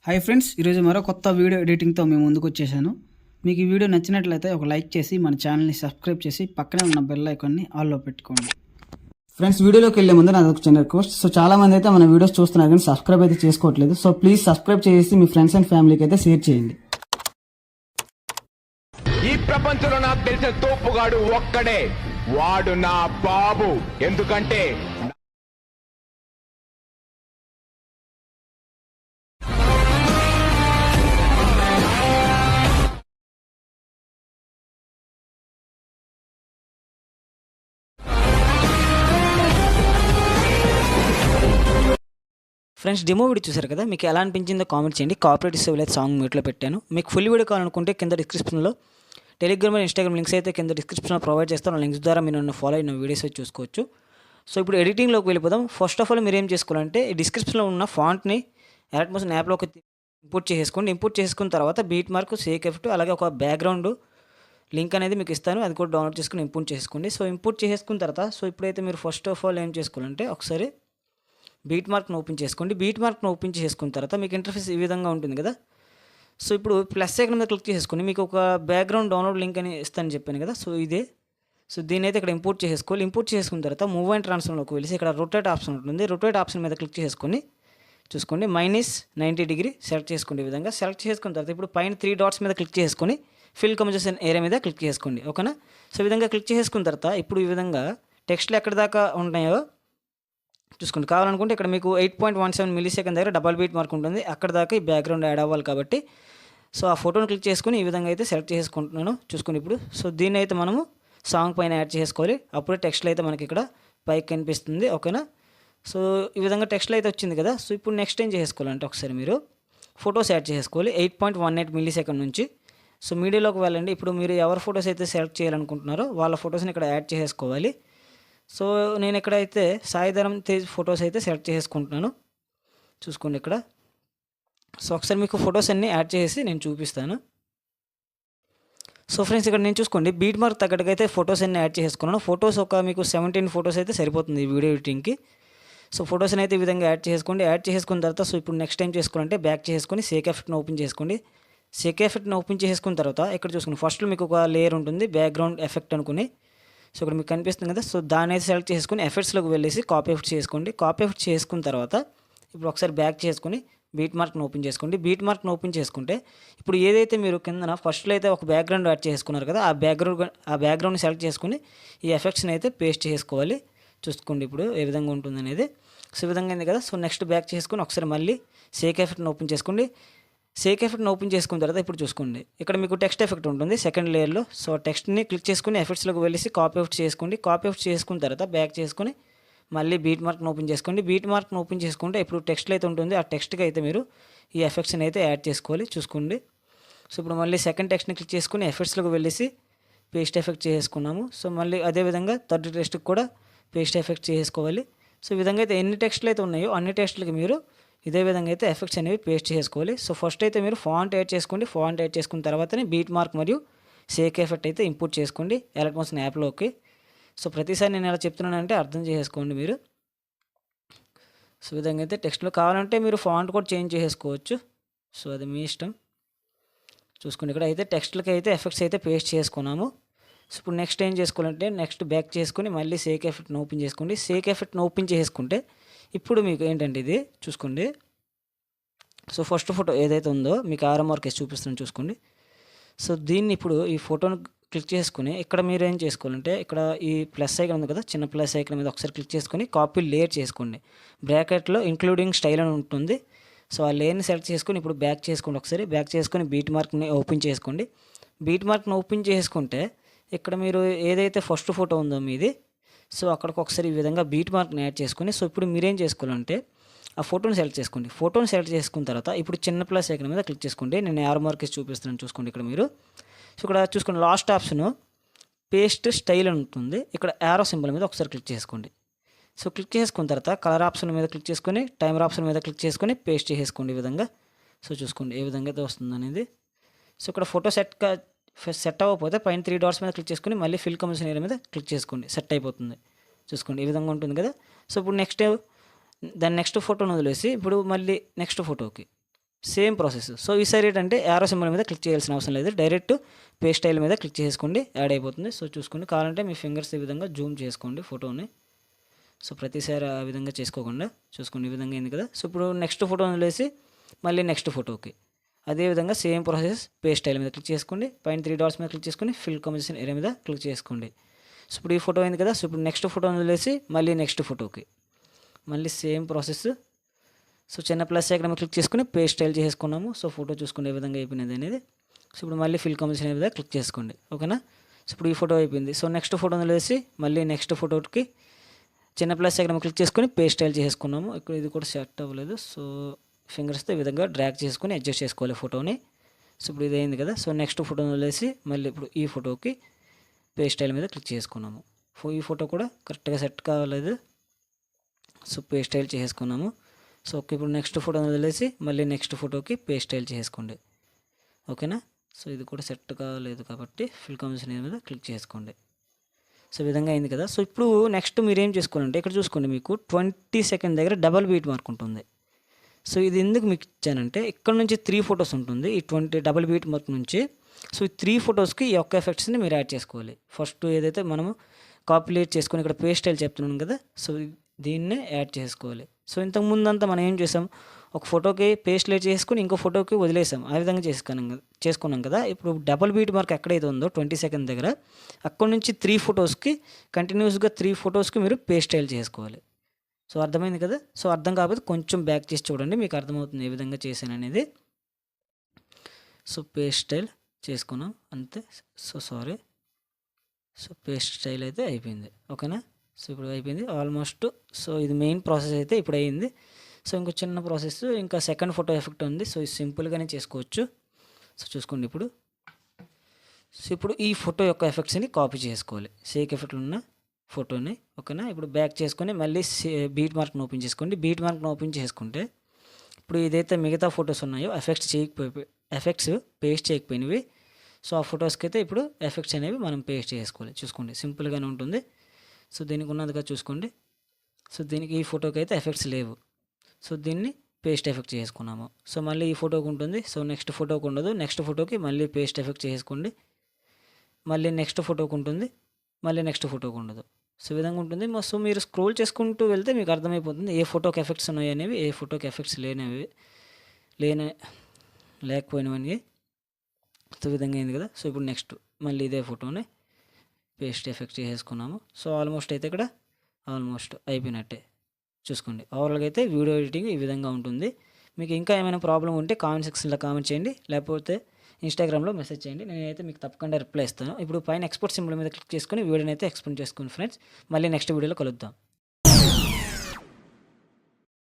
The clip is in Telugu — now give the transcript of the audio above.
హాయ్ ఫ్రెండ్స్, ఈరోజు మరో కొత్త వీడియో ఎడిటింగ్తో మేము ముందుకు వచ్చేసాను. మీకు ఈ వీడియో నచ్చినట్లయితే ఒక లైక్ చేసి మన ఛానల్ని సబ్స్క్రైబ్ చేసి పక్కనే ఉన్న బెల్ ఐకాన్ని ఆల్లో పెట్టుకోండి. ఫ్రెండ్స్, వీడియోలోకి వెళ్ళే ముందు నాది ఒక చిన్న రిక్వెస్ట్. సో చాలా మంది అయితే మన వీడియోస్ చూస్తున్నారు కానీ సబ్స్క్రైబ్ అయితే చేసుకోవట్లేదు. సో ప్లీజ్ సబ్స్క్రైబ్ చేసి మీ ఫ్రెండ్స్ అండ్ ఫ్యామిలీకి అయితే షేర్ చేయండి. ఈ ప్రపంచంలో నాకు తెలిసిన తోపుగాడు ఒక్కడే, వాడు నా బాబు. ఎందుకంటే ఫ్రెండ్స్, డెమో వీడియో చూసారు కదా, మీకు ఎలా అనిపించిందో కామెంట్ చేయండి. కాపరేట్ ఇస్తే సాంగ్ మ్యూట్లో పెట్టాను. మీకు ఫుల్ వీడియో కావాలనుకుంటే కింద డిస్క్రిప్షన్లో టెలిగ్రామ్ మరియు ఇన్స్టాగ్రామ్ లింక్స్ అయితే కింద డిస్క్రిప్షన్లో ప్రొవైడ్ చేస్తాను. లింక్స్ ద్వారా మీరు నన్ను ఫాలో అయిన వీడియోస్ అయితే చూసుకోవచ్చు. సో ఇప్పుడు ఎడిటింగ్లోకి వెళ్ళిపోదాం. ఫస్ట్ ఆఫ్ ఆల్ మీరు ఏం చేసుకోవాలంటే డిస్క్రిప్షన్లో ఉన్న ఫాంట్ని ఎలక్ట్మోషన్ యాప్లోకి ఇంపోర్ట్ చేసుకోండి. ఇంపోర్ట్ చేసుకున్న తర్వాత బీట్ మార్క్, సేక్ ఎఫెక్ట్, అలాగే ఒక బ్యాక్గ్రౌండ్ లింక్ అనేది మీకు ఇస్తాను. అది కూడా డౌన్లోడ్ చేసుకుని ఇంపోర్ట్ చేసుకోండి. సో ఇంపోర్ట్ చేసుకున్న తర్వాత ఇప్పుడైతే మీరు ఫస్ట్ ఆఫ్ ఆల్ ఏం చేసుకోవాలంటే ఒకసారి బీట్ మార్క్ను ఓపెన్ చేసుకోండి. బీట్ మార్క్ను ఓపెన్ చేసుకున్న తర్వాత మీకు ఇంటర్ఫేస్ ఈ విధంగా ఉంటుంది కదా. సో ఇప్పుడు ప్లస్ ఐకాన్ మీద క్లిక్ చేసుకుని మీకు ఒక బ్యాక్గ్రౌండ్ డౌన్లోడ్ లింక్ అని ఇస్తానని చెప్పాను కదా. సో ఇదే. సో దీని అయితే ఇక్కడ ఇంపోర్ట్ చేసుకోవాలి. ఇంపోర్ట్ చేసుకున్న తర్వాత మూవ్ అండ్ ట్రాన్స్ఫర్లోకి వెళ్ళి ఇక్కడ రొటేట్ ఆప్షన్ ఉంటుంది. రొటేట్ ఆప్షన్ మీద క్లిక్ చేసుకొని చూసుకోండి, -90° సెలెక్ట్ చేసుకోండి. ఈ విధంగా సెలెక్ట్ చేసుకున్న తర్వాత ఇప్పుడు పైన 3 డాట్స్ మీద క్లిక్ చేసుకొని ఫిల్ కంపోజిషన్ ఏరియా మీద క్లిక్ చేసుకోండి. ఓకేనా. సో ఈ విధంగా క్లిక్ చేసుకున్న తర్వాత ఇప్పుడు ఈ విధంగా టెక్స్ట్లు ఎక్కడి దాకా ఉన్నాయో చూసుకోండి. కావాలనుకుంటే ఇక్కడ మీకు 8.17 మిల్లీసెకండ్ దగ్గర డబల్ బీట్ మార్క్ ఉంటుంది. అక్కడ దాకా ఈ బ్యాక్గ్రౌండ్ యాడ్ అవ్వాలి కాబట్టి సో ఆ ఫోటోని క్లిక్ చేసుకుని ఈ విధంగా అయితే సెలెక్ట్ చేసుకుంటున్నాను. చూసుకోండి ఇప్పుడు. సో దీన్ని అయితే మనము సాంగ్ పైన యాడ్ చేసుకోవాలి. అప్పుడే టెక్స్ట్లు అయితే మనకి ఇక్కడ పైకి కనిపిస్తుంది. ఓకేనా. సో ఈ విధంగా టెక్స్ట్లు అయితే వచ్చింది కదా. సో ఇప్పుడు నెక్స్ట్ ఏం చేసుకోవాలంటే ఒకసారి మీరు ఫొటోస్ యాడ్ చేసుకోవాలి. 8.18 మిల్లీసెకండ్ నుంచి సో మీడియాలోకి వెళ్ళండి. ఇప్పుడు మీరు ఎవరి ఫొటోస్ అయితే సెలెక్ట్ చేయాలనుకుంటున్నారో వాళ్ళ ఫొటోస్ని ఇక్కడ యాడ్ చేసుకోవాలి. సో నేను ఇక్కడైతే సాయిధరం తేజ్ ఫొటోస్ అయితే సెలెక్ట్ చేసుకుంటున్నాను. చూసుకోండి ఇక్కడ. సో ఒకసారి మీకు ఫొటోస్ అన్నీ యాడ్ చేసి నేను చూపిస్తాను. సో ఫ్రెండ్స్, ఇక్కడ నేను చూసుకోండి బీట్ మార్క్ తగ్గట్టుగా అయితే ఫొటోస్ అన్నీ యాడ్ చేసుకున్నాను. ఫొటోస్ ఒక మీకు 17 ఫొటోస్ అయితే సరిపోతుంది ఈ వీడియో ఎడిటింగ్కి. సో ఫొటోస్ని అయితే ఈ విధంగా యాడ్ చేసుకోండి. యాడ్ చేసుకున్న తర్వాత సో ఇప్పుడు నెక్స్ట్ టైం చేసుకోవాలంటే బ్యాక్ చేసుకొని సేక్ ఎఫెక్ట్ని ఓపెన్ చేసుకోండి. సేక్ ఎఫెక్ట్ని ఓపెన్ చేసుకున్న తర్వాత ఇక్కడ చూసుకోండి ఫస్ట్లో మీకు ఒక లేయర్ ఉంటుంది బ్యాక్గ్రౌండ్ ఎఫెక్ట్ అనుకుని. సో ఇక్కడ మీకు కనిపిస్తుంది కదా. సో దాన్ని అయితే సెలెక్ట్ చేసుకుని ఎఫెక్ట్స్లోకి వెళ్ళేసి కాపీ ఎఫెక్ట్ చేసుకోండి. కాపీ ఎఫెక్ట్ చేసుకున్న తర్వాత ఇప్పుడు ఒకసారి బ్యాక్ చేసుకుని బీట్ మార్క్ని ఓపెన్ చేసుకోండి. బీట్ మార్క్ని ఓపెన్ చేసుకుంటే ఇప్పుడు ఏదైతే మీరు కిందన ఫస్ట్లో అయితే ఒక బ్యాక్గ్రౌండ్ యాడ్ చేసుకున్నారు కదా, ఆ బ్యాక్గ్రౌండ్ని సెలెక్ట్ చేసుకుని ఈ ఎఫెక్ట్స్ని అయితే పేస్ట్ చేసుకోవాలి. చూసుకోండి ఇప్పుడు ఏ విధంగా ఉంటుంది అనేది. సో ఈ విధంగా అయింది కదా. సో నెక్స్ట్ బ్యాక్ చేసుకుని ఒకసారి మళ్ళీ సేక్ ఎఫెక్ట్ని ఓపెన్ చేసుకోండి. సేక్ ఎఫెక్ట్ని ఓపెన్ చేసుకున్న తర్వాత ఇప్పుడు చూసుకోండి ఇక్కడ మీకు టెక్స్ట్ ఎఫెక్ట్ ఉంటుంది సెకండ్ లేయర్లో. సో టెక్స్ట్ని క్లిక్ చేసుకుని ఎఫెక్ట్స్లోకి వెళ్ళేసి కాపీ ఎఫెక్ట్ చేసుకోండి. కాపీ ఎఫెక్ట్ చేసుకున్న తర్వాత బ్యాక్ చేసుకుని మళ్ళీ బీట్ మార్క్ని ఓపెన్ చేసుకోండి. బీట్ మార్క్ని ఓపెన్ చేసుకుంటే ఇప్పుడు టెక్స్ట్ అయితే ఉంటుంది. ఆ టెక్స్ట్కి అయితే మీరు ఈ ఎఫెక్ట్స్ని అయితే యాడ్ చేసుకోవాలి. చూసుకోండి. సో ఇప్పుడు మళ్ళీ సెకండ్ టెక్స్ట్ని క్లిక్ చేసుకుని ఎఫెక్ట్స్లోకి వెళ్ళేసి పేస్ట్ ఎఫెక్ట్ చేసుకున్నాము. సో మళ్ళీ అదేవిధంగా థర్డ్ టెక్స్ట్కి కూడా పేస్ట్ ఎఫెక్ట్ చేసుకోవాలి. సో ఈ విధంగా అయితే ఎన్ని టెక్స్ట్లు అయితే ఉన్నాయో అన్ని టెక్స్ట్లకి మీరు ఇదే విధంగా అయితే ఎఫెక్ట్స్ అనేవి పేస్ట్ చేసుకోవాలి. సో ఫస్ట్ అయితే మీరు ఫాంట్ యాడ్ చేసుకోండి. ఫాంట్ యాడ్ చేసుకున్న తర్వాతనే బీట్ మార్క్ మరియు సేక్ ఎఫెక్ట్ అయితే ఇంపోర్ట్ చేసుకోండి ఎలక్ట్మోషన్ యాప్లోకి. సో ప్రతిసారి నేను ఎలా చెప్తున్నానంటే అర్థం చేసుకోండి మీరు. సో ఈ విధంగా అయితే టెక్స్ట్లో కావాలంటే మీరు ఫాంట్ కూడా చేంజ్ చేసుకోవచ్చు. సో అది మీ ఇష్టం. చూసుకోండి ఇక్కడ అయితే టెక్స్ట్లకి అయితే ఎఫెక్ట్స్ అయితే పేస్ట్ చేసుకున్నాము. సో ఇప్పుడు నెక్స్ట్ ఏం చేసుకోవాలంటే నెక్స్ట్ బ్యాక్ చేసుకుని మళ్ళీ సేక్ ఎఫెక్ట్ని ఓపెన్ చేసుకోండి. సేక్ ఎఫెక్ట్ని ఓపెన్ చేసుకుంటే ఇప్పుడు మీకు ఏంటంటే ఇది చూసుకోండి. సో ఫస్ట్ ఫోటో ఏదైతే ఉందో మీకు ఆర్ఎంఆర్కి చూపిస్తాను చూసుకోండి. సో దీన్ని ఇప్పుడు ఈ ఫోటోని క్లిక్ చేసుకుని ఇక్కడ మీరు ఏం చేసుకోవాలంటే ఇక్కడ ఈ ప్లస్ ఐకాన్ ఉంది కదా, చిన్న ప్లస్ ఐకాన్ మీద ఒకసారి క్లిక్ చేసుకొని కాపీ లేయర్ చేసుకోండి. బ్రాకెట్లో ఇంక్లూడింగ్ స్టైల్ అని ఉంటుంది. సో ఆ లేయర్ని సెలెక్ట్ చేసుకొని ఇప్పుడు బ్యాక్ చేసుకోండి. ఒకసారి బ్యాక్ చేసుకొని బీట్ మార్క్ని ఓపెన్ చేసుకోండి. బీట్ మార్క్ని ఓపెన్ చేసుకుంటే ఇక్కడ మీరు ఏదైతే ఫస్ట్ ఫోటో ఉందో మీది, సో అక్కడికి ఒకసారి ఈ విధంగా బీట్ మార్క్ని యాడ్ చేసుకొని సో ఇప్పుడు మీరేం చేసుకోవాలంటే ఆ ఫోటోని సెలెక్ట్ చేసుకోండి. ఫోటోని సెలెక్ట్ చేసుకున్న తర్వాత ఇప్పుడు చిన్న ప్లస్ ఐకాన్ మీద క్లిక్ చేసుకోండి. నేను యారో మార్క్ చూపిస్తున్నాను చూసుకోండి ఇక్కడ మీరు. సో ఇక్కడ చూసుకోండి లాస్ట్ ఆప్షన్ పేస్ట్ స్టైల్ అని ఉంటుంది. ఇక్కడ యారో సింబల్ మీద ఒకసారి క్లిక్ చేసుకోండి. సో క్లిక్ చేసుకున్న తర్వాత కలర్ ఆప్షన్ మీద క్లిక్ చేసుకొని టైమర్ ఆప్షన్ మీద క్లిక్ చేసుకొని పేస్ట్ చేసుకోండి ఈ విధంగా. సో చూసుకోండి ఏ విధంగా అయితే వస్తుంది అనేది. సో ఇక్కడ ఫోటో సెట్ అవ్వకపోతే పైన 3 డాట్స్ మీద క్లిక్ చేసుకుని మళ్ళీ ఫిల్ కంపోజిషన్ ఏరియా మీద క్లిక్ చేసుకోండి. సెట్ అయిపోతుంది. చూసుకోండి ఈ విధంగా ఉంటుంది కదా. సో ఇప్పుడు నెక్స్ట్ ఫోటోని వదిలేసి ఇప్పుడు మళ్ళీ నెక్స్ట్ ఫోటోకి సేమ్ ప్రాసెస్. సో ఈసారి ఏంటంటే యారో సింబల్ మీద క్లిక్ చేయాల్సిన అవసరం లేదు, డైరెక్ట్ పేస్ట్ స్టైల్ మీద క్లిక్ చేసుకోండి, యాడ్ అయిపోతుంది. సో చూసుకోండి, కావాలంటే మీ ఫింగర్స్ ఈ విధంగా జూమ్ చేసుకోండి ఫోటోని. సో ప్రతిసారి ఆ విధంగా చేసుకోకుండా చూసుకోండి, ఈ విధంగా అయింది కదా. సో ఇప్పుడు నెక్స్ట్ ఫోటో వదిలేసి మళ్ళీ నెక్స్ట్ ఫోటోకి అదేవిధంగా సేమ్ ప్రాసెస్ పేస్ట్ స్టైల్ మీద క్లిక్ చేసుకోండి, పైన 3 డాట్స్ మీద క్లిక్ చేసుకొని ఫిల్ కంపోజిషన్ ఏరియా మీద క్లిక్ చేసుకోండి. సో ఇప్పుడు ఈ ఫోటో అయింది కదా. సో ఇప్పుడు నెక్స్ట్ ఫోటో వదిలేసి మళ్ళీ నెక్స్ట్ ఫోటోకి మళ్ళీ సేమ్ ప్రాసెస్. సో చిన్న ప్లస్ ఐకాన్ మీద క్లిక్ చేసుకుని పేస్ట్ స్టైల్ చేసుకున్నాము. సో ఫోటో చూసుకునే విధంగా అయిపోయినది అనేది. సో ఇప్పుడు మళ్ళీ ఫిల్ కంపోజిషన్ మీద క్లిక్ చేసుకోండి, ఓకేనా. సో ఇప్పుడు ఈ ఫోటో అయిపోయింది. సో నెక్స్ట్ ఫోటో వదిలేసి మళ్ళీ నెక్స్ట్ ఫోటోకి చిన్న ప్లస్ ఐకాన్ క్లిక్ చేసుకొని పేస్ట్ స్టైల్ చేసుకున్నాము. ఇక్కడ ఇది కూడా సెట్ అవ్వలేదు. సో ఫింగర్స్తో ఈ విధంగా డ్రాగ్ చేసుకొని అడ్జస్ట్ చేసుకోవాలి ఫోటోని. సో ఇప్పుడు ఇది అయింది కదా. సో నెక్స్ట్ ఫోటో వదిలేసి మళ్ళీ ఇప్పుడు ఈ ఫోటోకి పేస్ట్ స్టైల్ మీద క్లిక్ చేసుకున్నాము. ఈ ఫోటో కూడా కరెక్ట్గా సెట్ కాలేదు. సో పేస్ట్ స్టైల్ చేసుకున్నాము. సో ఓకే, ఇప్పుడు నెక్స్ట్ ఫోటో వదిలేసి మళ్ళీ నెక్స్ట్ ఫోటోకి పేస్ట్ స్టైల్ చేసుకోండి, ఓకేనా. సో ఇది కూడా సెట్ కాలేదు కాబట్టి ఫిల్ కంపోజిషన్ మీద క్లిక్ చేసుకోండి. సో ఈ విధంగా అయింది కదా. సో ఇప్పుడు నెక్స్ట్ మీరు ఏం చేసుకోవాలంటే ఇక్కడ చూసుకోండి, మీకు 20 సెకండ్ దగ్గర డబల్ బీట్ మార్క్ ఉంటుంది. సో ఇది ఎందుకు మీకు ఇచ్చానంటే ఇక్కడ నుంచి 3 ఫొటోస్ ఉంటుంది ఈ 20 డబల్ బీట్ మార్క్ నుంచి. సో ఈ 3 ఫొటోస్కి ఈ యొక్క ఎఫెక్ట్స్ని మీరు యాడ్ చేసుకోవాలి. ఫస్ట్ ఏదైతే మనము కాపీలేట్ చేసుకొని ఇక్కడ పేస్ట్ స్టైల్ చెప్తున్నాం కదా, సో దీన్నే యాడ్ చేసుకోవాలి. సో ఇంతకు ముందంతా మనం ఏం చేసాం, ఒక ఫోటోకి పేస్ట్ లేట్ చేసుకుని ఇంకో ఫోటోకి వదిలేసాం, ఆ విధంగా చేసుకున్నాం కదా. ఇప్పుడు డబుల్ బీట్ మార్క్ ఎక్కడైతే ఉందో 20 సెకండ్ దగ్గర అక్కడ నుంచి 3 ఫొటోస్కి కంటిన్యూస్గా 3 ఫొటోస్కి మీరు పేస్ట్ స్టైల్ చేసుకోవాలి. సో అర్థమైంది కదా. సో అర్థం కాకపోతే కొంచెం బ్యాక్ చేసి చూడండి, మీకు అర్థమవుతుంది ఏ విధంగా చేశాను అనేది. సో పేస్ట్ స్టైల్ చేసుకున్నాం అంతే. So sorry, so paste style అయితే అయిపోయింది, ఓకేనా. సో ఇప్పుడు అయిపోయింది ఆల్మోస్ట్. సో ఇది మెయిన్ ప్రాసెస్ అయితే ఇప్పుడు అయ్యింది. సో ఇంకో చిన్న ప్రాసెస్, ఇంకా సెకండ్ ఫోటో ఎఫెక్ట్ ఉంది. సో ఇది సింపుల్గానే చేసుకోవచ్చు. సో చూసుకోండి ఇప్పుడు. సో ఇప్పుడు ఈ ఫోటో యొక్క ఎఫెక్ట్స్ని కాపీ చేసుకోవాలి, సేక్ ఎఫెక్ట్లు ఉన్న ఫోటోని, ఓకేనా. ఇప్పుడు బ్యాక్ చేసుకొని మళ్ళీ బీట్ మార్క్ని ఓపెన్ చేసుకోండి. బీట్ మార్క్ని ఓపెన్ చేసుకుంటే ఇప్పుడు ఏదైతే మిగతా ఫొటోస్ ఉన్నాయో ఎఫెక్ట్స్ పేస్ట్ చేయకపోయినవి, సో ఆ ఫొటోస్కి అయితే ఇప్పుడు ఎఫెక్ట్స్ అనేవి మనం పేస్ట్ చేసుకోవాలి. చూసుకోండి సింపుల్గానే ఉంటుంది. సో దీనికి ఉన్నదిగా చూసుకోండి. సో దీనికి ఈ ఫోటోకి అయితే ఎఫెక్ట్స్ లేవు. సో దీన్ని పేస్ట్ ఎఫెక్ట్ చేసుకున్నాము. సో మళ్ళీ ఈ ఫోటోకి ఉంటుంది, సో నెక్స్ట్ ఫోటోకి ఉండదు. నెక్స్ట్ ఫోటోకి మళ్ళీ పేస్ట్ ఎఫెక్ట్ చేసుకోండి. మళ్ళీ నెక్స్ట్ ఫోటోకి ఉంటుంది, మళ్ళీ నెక్స్ట్ ఫోటోకి ఉండదు. సో ఈ విధంగా ఉంటుంది. సో మీరు స్క్రోల్ చేసుకుంటూ వెళ్తే మీకు అర్థమైపోతుంది ఏ ఫోటోకి ఎఫెక్ట్స్ ఉన్నాయి అనేవి, ఏ ఫోటోకి ఎఫెక్ట్స్ లేకపోయినవి. సో విధంగా అయింది కదా. సో ఇప్పుడు నెక్స్ట్ మళ్ళీ ఇదే ఫోటోని పేస్ట్ ఎఫెక్ట్ చేసుకున్నాము. సో ఆల్మోస్ట్ అయితే ఇక్కడ ఆల్మోస్ట్ అయిపోయినట్టే. చూసుకోండి ఓవరాల్గా అయితే వీడియో ఎడిటింగ్ ఈ విధంగా ఉంటుంది. మీకు ఇంకా ఏమైనా ప్రాబ్లం ఉంటే కామెంట్ సెక్షన్లో కామెంట్ చేయండి, లేకపోతే ఇన్స్టాగ్రామ్లో మెసేజ్ చేయండి, నేనైతే మీకు తప్పకుండా రిప్లై ఇస్తాను. ఇప్పుడు పైన ఎక్స్పోర్ట్ సింబల్ మీద క్లిక్ చేసుకొని వీడియోని అయితే ఎక్స్పోర్ట్ చేసుకోండి ఫ్రెండ్స్. మళ్ళీ నెక్స్ట్ వీడియోలో కలుద్దాం.